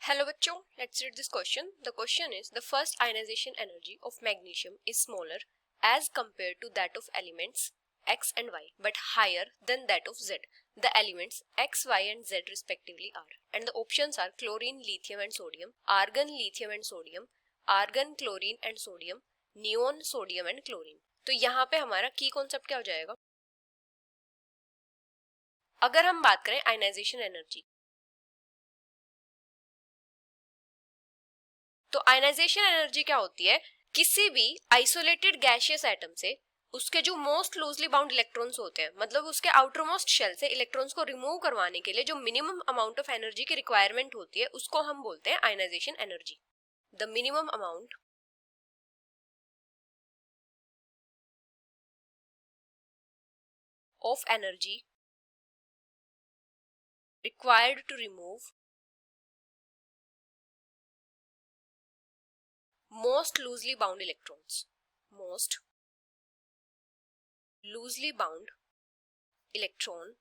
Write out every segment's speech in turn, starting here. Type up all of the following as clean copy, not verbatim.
Hello बच्चों, let's read this question. The question is, the first ionization energy of magnesium is smaller as compared to that of elements X and Y, but higher than that of Z. The elements X, Y and Z respectively are. And the options are chlorine, lithium and sodium, argon, lithium and sodium, argon, chlorine and sodium, neon, sodium and chlorine. तो यहाँ पे हमारा की concept क्या हो जाएगा? अगर हम बात करें आयनाइजेशन एनर्जी, तो आयनाइजेशन एनर्जी क्या होती है? किसी भी आइसोलेटेड गैसियस एटम से उसके जो मोस्ट लूजली बाउंड इलेक्ट्रॉन्स होते हैं, मतलब उसके आउटर मोस्ट शेल से इलेक्ट्रॉन्स को रिमूव करवाने के लिए जो मिनिमम अमाउंट ऑफ एनर्जी की रिक्वायरमेंट होती है, उसको हम बोलते हैं ionisation energy. The minimum amount of energy required to remove most loosely bound electrons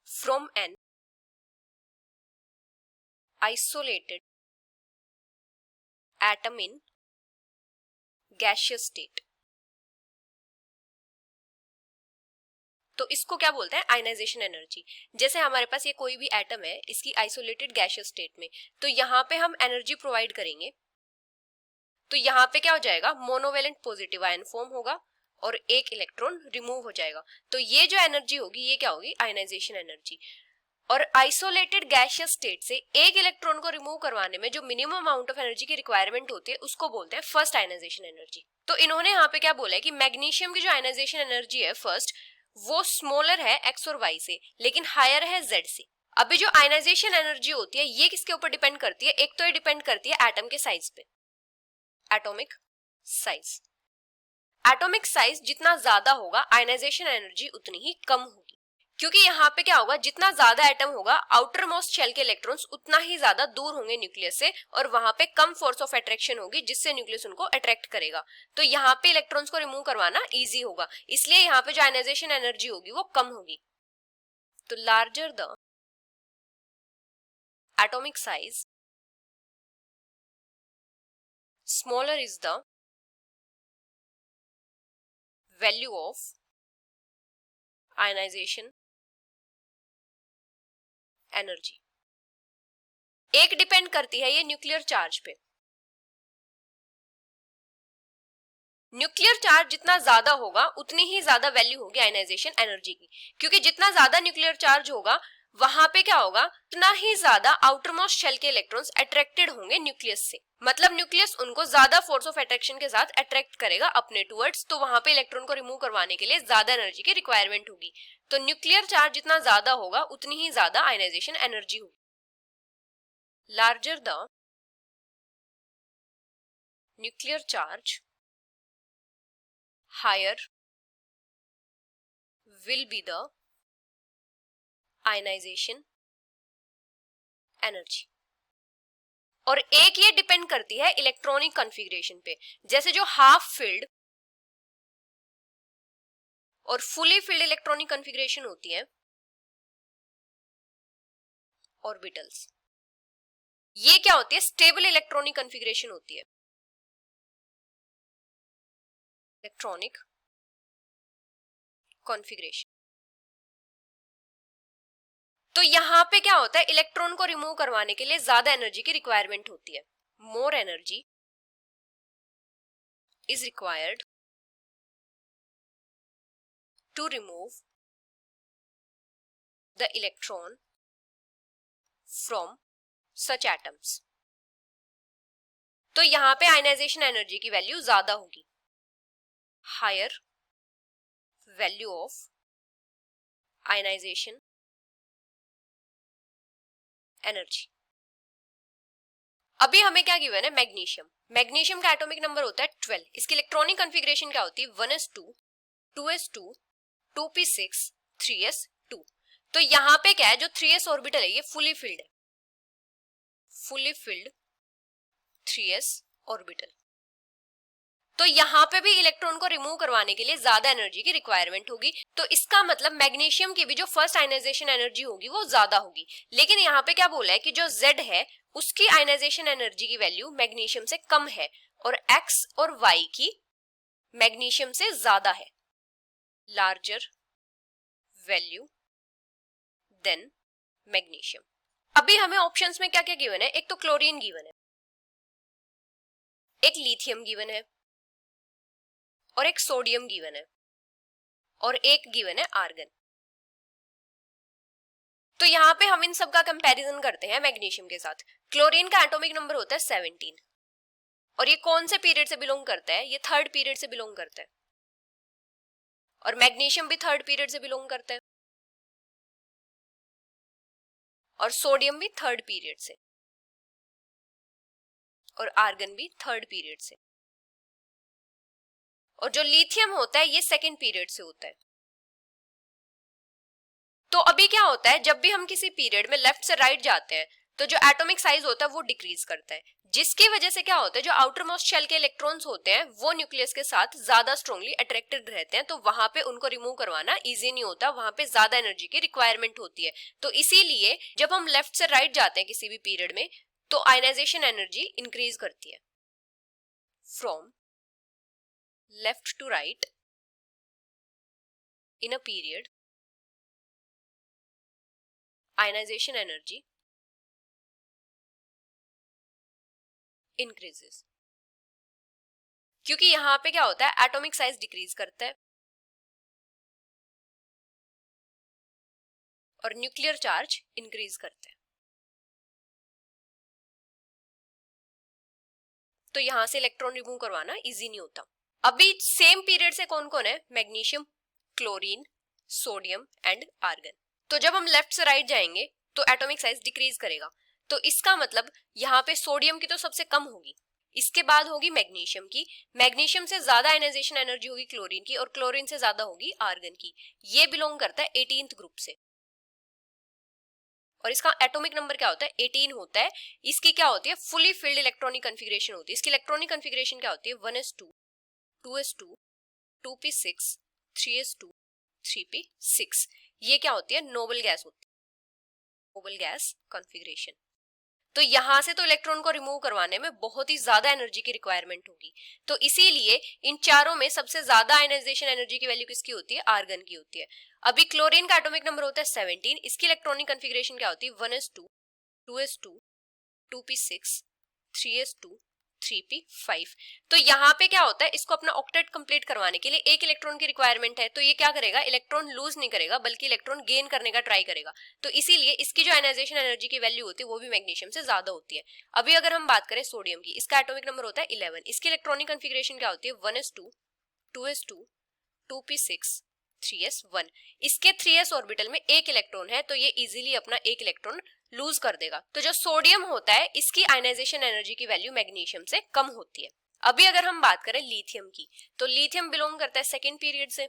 from an isolated atom in gaseous state. तो इसको क्या बोलते हैं? Ionisation energy. जैसे हमारे पास ये कोई भी एटम है, इसकी आइसोलेटेड गैसियस स्टेट में, तो यहाँ पे हम एनर्जी प्रोवाइड करेंगे, तो यहाँ पे क्या हो जाएगा? मोनोवेलेंट पॉजिटिव आयन फॉर्म होगा और एक इलेक्ट्रॉन रिमूव हो जाएगा. तो ये जो एनर्जी होगी, ये क्या होगी? Ionisation energy. और आइसोलेटेड गैसियस स्टेट से एक इलेक्ट्रॉन को रिमूव करवाने में जो मिनिमम अमाउंट ऑफ एनर्जी की रिक्वायरमेंट होती है, उसको बोलते हैं फर्स्ट आयनाइजेशन एनर्जी. तो इन्होंने यहाँ पे क्या बोला है कि मैग्नीशियम की जो आयनाइजेशन एनर्जी है फर्स्ट, वो स्मॉलर है एक्स और वाई से, लेकिन हायर है जेड से. अभी जो आयनाइजेशन एनर्जी होती है, ये किसके ऊपर डिपेंड करती है? एक तो ये डिपेंड करती है एटम के साइज पे, एटॉमिक साइज. एटॉमिक साइज जितना ज्यादा होगा, आयनाइजेशन एनर्जी उतनी ही कम होगी. क्योंकि यहाँ पे क्या होगा? जितना ज्यादा एटम होगा, आउटर मोस्ट शेल के इलेक्ट्रॉन्स उतना ही ज्यादा दूर होंगे न्यूक्लियस से, और वहां पे कम फोर्स ऑफ अट्रैक्शन होगी, जिससे न्यूक्लियस उनको अट्रैक्ट करेगा. तो यहाँ पे इलेक्ट्रॉन्स को रिमूव करवाना इजी होगा, इसलिए यहाँ पे जो आयनाइजेशन एनर्जी होगी वो कम होगी. तो larger the atomic size, smaller is the value of ionisation energy. एक डिपेंड करती है ये न्यूक्लियर चार्ज पे. न्यूक्लियर चार्ज जितना ज्यादा होगा, उतनी ही ज्यादा वैल्यू होगी आयनाइजेशन एनर्जी की. क्योंकि जितना ज्यादा न्यूक्लियर चार्ज होगा, वहां पे क्या होगा? उतना ही ज्यादा आउटर मोस्ट शेल के इलेक्ट्रॉन्स अट्रैक्टेड होंगे न्यूक्लियस से. मतलब न्यूक्लियस उनको ज्यादा फोर्स ऑफ अट्रैक्शन के साथ अट्रैक्ट करेगा अपने टुवर्ड्स, तो वहां पे इलेक्ट्रॉन को रिमूव करवाने के लिए ज्यादा एनर्जी की रिक्वायरमेंट होगी. तो न्यूक्लियर चार्ज जितना ज्यादा होगा, उतनी ही ज्यादा आयनाइजेशन एनर्जी होगी. Larger the nuclear charge, higher will be the ionization energy. और एक ये डिपेंड करती है इलेक्ट्रॉनिक कॉन्फ़िगरेशन पे. जैसे जो हाफ फिल्ड और फुली फिल्ड इलेक्ट्रॉनिक कॉन्फ़िगरेशन होती है, ऑर्बिटल्स, ये क्या होती है? स्टेबल इलेक्ट्रॉनिक कॉन्फ़िगरेशन होती है. Electronic configuration. तो यहां पे क्या होता है? इलेक्ट्रॉन को रिमूव करवाने के लिए ज्यादा एनर्जी की रिक्वायरमेंट होती है. More energy is required to remove the electron from such atoms. तो यहां पे आयनाइजेशन एनर्जी की वैल्यू ज्यादा होगी. higher value of ionization energy. अभी हमें क्या गिवन है? मैग्नीशियम. मैग्नीशियम का एटॉमिक नंबर होता है 12. इसकी इलेक्ट्रॉनिक कॉन्फ़िगरेशन क्या होती है? 1s2, 2s2, 2p6, 3s2. तो यहां पे क्या है? जो 3s ऑर्बिटल है, ये फुली फिल्ड है, फुली फिल्ड 3s ऑर्बिटल. तो यहाँ पे भी इलेक्ट्रॉन को रिमूव करवाने के लिए ज्यादा एनर्जी की रिक्वायरमेंट होगी. तो इसका मतलब मैग्नीशियम की भी जो फर्स्ट आयनाइजेशन एनर्जी होगी वो ज्यादा होगी. लेकिन यहाँ पे क्या बोला है कि जो Z है उसकी आयनाइजेशन एनर्जी की वैल्यू मैग्नीशियम से कम है और एक्स और वाई की मैग्नीशियम से ज्यादा है, लार्जर वैल्यू देन मैग्नीशियम। अभी हमें ऑप्शंस में क्या क्या गिवन है, एक तो क्लोरीन गिवन है, एक लिथियम गिवन है और एक सोडियम गिवन है और एक गिवन है आर्गन। तो यहाँ पे हम इन सब का कंपैरिजन करते हैं मैग्नीशियम के साथ। क्लोरीन का एटॉमिक नंबर होता है 17 और ये कौन से पीरियड से बिलोंग करता है, ये थर्ड पीरियड से बिलोंग करता है और मैग्नीशियम भी थर्ड पीरियड से बिलोंग करता है और सोडियम भी थर्ड पीरियड से और आर्गन भी थर्ड पीरियड से और जो लिथियम होता है ये सेकंड पीरियड से होता है। तो अभी क्या होता है, जब भी हम किसी पीरियड में लेफ्ट से राइट जाते हैं तो जो एटॉमिक साइज होता है वो डिक्रीज करता है, जिसकी वजह से क्या होता है, जो आउटर मोस्ट शेल के इलेक्ट्रॉन्स होते हैं वो न्यूक्लियस के साथ ज्यादा स्ट्रांगली अट्रैक्टेड रहते हैं, तो वहां पे उनको रिमूव करवाना इजी नहीं होता, वहां पे ज्यादा एनर्जी की रिक्वायरमेंट होती है। तो इसीलिए जब हम लेफ्ट से राइट जाते हैं किसी भी पीरियड में तो आयनाइजेशन एनर्जी इंक्रीज करती है। From left to right in a period ionisation energy increases, क्योंकि यहां पे क्या होता है, एटॉमिक साइज डिक्रीज करता है और न्यूक्लियर चार्ज इंक्रीज करता है। तो यहां से इलेक्ट्रॉन रिमूव करवाना इजी नहीं होता। अभी सेम पीरियड से कौन कौन है, magnesium, chlorine, sodium and argon. तो जब हम लेफ्ट से राइट जाएंगे तो एटॉमिक साइज डिक्रीज करेगा, तो इसका मतलब यहाँ पे सोडियम की तो सबसे कम होगी, इसके बाद होगी मैग्नीशियम की, मैग्नीशियम से ज्यादा आयनाइजेशन एनर्जी होगी क्लोरीन की और क्लोरीन से ज्यादा होगी आर्गन की। ये बिलोंग करता है 18th ग्रुप से और इसका एटॉमिक नंबर क्या होता है, 18 होता है। इसकी क्या होती है, फुली फिल्ड इलेक्ट्रॉनिक कॉन्फ़िगरेशन होती है। इसकी इलेक्ट्रॉनिक कॉन्फ़िगरेशन क्या होती है, 1s2 2s2 2p6 3s2 3p6। ये क्या होती है, नोबल गैस होती है, नोबल गैस कॉन्फ़िगरेशन। तो यहां से तो इलेक्ट्रॉन को रिमूव करवाने में बहुत ही ज्यादा एनर्जी की रिक्वायरमेंट होगी, तो इसीलिए इन चारों में सबसे ज्यादा आयनाइजेशन एनर्जी की वैल्यू किसकी होती है, आर्गन की होती है। अभी क्लोरीन का एटॉमिक नंबर होता है 17, इसकी इलेक्ट्रॉनिक कॉन्फ़िगरेशन क्या होती है, 1s2 2s2 2p6 3s2 3p5। तो यहाँ पे क्या होता है, इसको अपना ऑक्टेट कंप्लीट करवाने के लिए एक इलेक्ट्रॉन की रिक्वायरमेंट है, तो ये क्या करेगा, इलेक्ट्रॉन लूज नहीं करेगा बल्कि इलेक्ट्रॉन गेन करने का ट्राई करेगा। तो इसीलिए इसकी जो आयनाइजेशन एनर्जी की वैल्यू होती है वो भी मैग्नीशियम से ज्यादा होती है। अभी अगर हम बात करें सोडियम की, इसका एटॉमिक नंबर होता है 11, इसकी इलेक्ट्रॉनिक कॉन्फ़िगरेशन क्या होती है, 1s2 2s2 2p6 3s1। इसके 3s ऑर्बिटल में एक इलेक्ट्रॉन है, तो ये इजीली अपना एक इलेक्ट्रॉन लूज कर देगा। तो जो सोडियम होता है इसकी आयनाइजेशन एनर्जी की वैल्यू मैग्नीशियम से कम होती है। अभी अगर हम बात करें लिथियम की, तो लिथियम बिलोंग करता है सेकेंड पीरियड से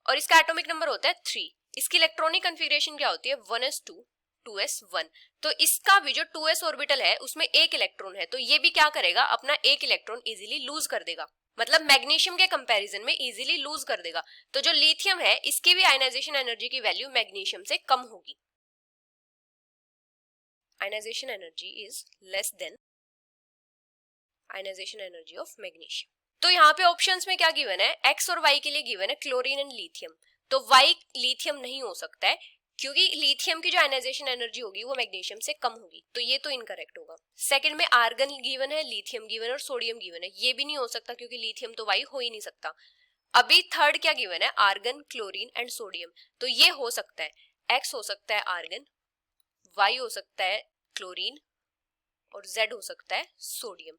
और इसका एटॉमिक नंबर होता है 3। इसकी इलेक्ट्रॉनिक कॉन्फ़िगरेशन क्या होती है, 1s2 2s1। तो इसका भी जो 2s ऑर्बिटल है उसमें एक इलेक्ट्रॉन है, तो ये भी क्या करेगा, अपना एक इलेक्ट्रॉन इजीली लूज कर देगा, मतलब मैग्नीशियम के कंपैरिजन में इजीली लूज कर देगा। तो जो लिथियम है इसकी भी आयनाइजेशन एनर्जी की वैल्यू मैग्नीशियम से कम होगी। Ionisation energy is less than ionisation energy of magnesium. तो यहाँ पे ऑप्शंस में क्या गिवन है, एक्स और वाई के लिए गिवन है क्लोरीन एंड लिथियम, तो वाई लिथियम नहीं हो सकता है क्योंकि लिथियम की जो आयनाइजेशन एनर्जी होगी वो मैग्नीशियम से कम होगी, तो ये तो इनकरेक्ट होगा। सेकंड में आर्गन गिवन है, लिथियम गिवन है और सोडियम गिवन है, ये भी नहीं हो सकता क्योंकि लिथियम तो वाई हो ही नहीं सकता। अभी थर्ड क्या गिवन है, आर्गन क्लोरीन एंड सोडियम, तो ये हो सकता है, एक्स हो सकता है आर्गन, वाई हो सकता है क्लोरीन और जेड हो सकता है सोडियम,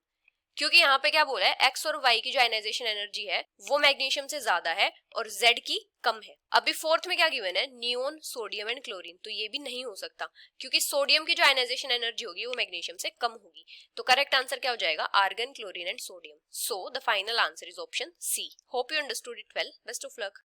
क्योंकि यहाँ पे क्या बोला है, एक्स और वाई की जो आयनाइजेशन एनर्जी है वो मैग्नीशियम से ज्यादा है और जेड की कम है। अभी फोर्थ में क्या गिवन है, नियोन, सोडियम एंड क्लोरीन, तो ये भी नहीं हो सकता क्योंकि सोडियम की जो आयनाइजेशन एनर्जी होगी वो मैग्नीशियम से कम होगी। तो करेक्ट आंसर क्या हो जाएगा, argon, chlorine and sodium. So the final answer is option C. Hope you understood it well, best of luck.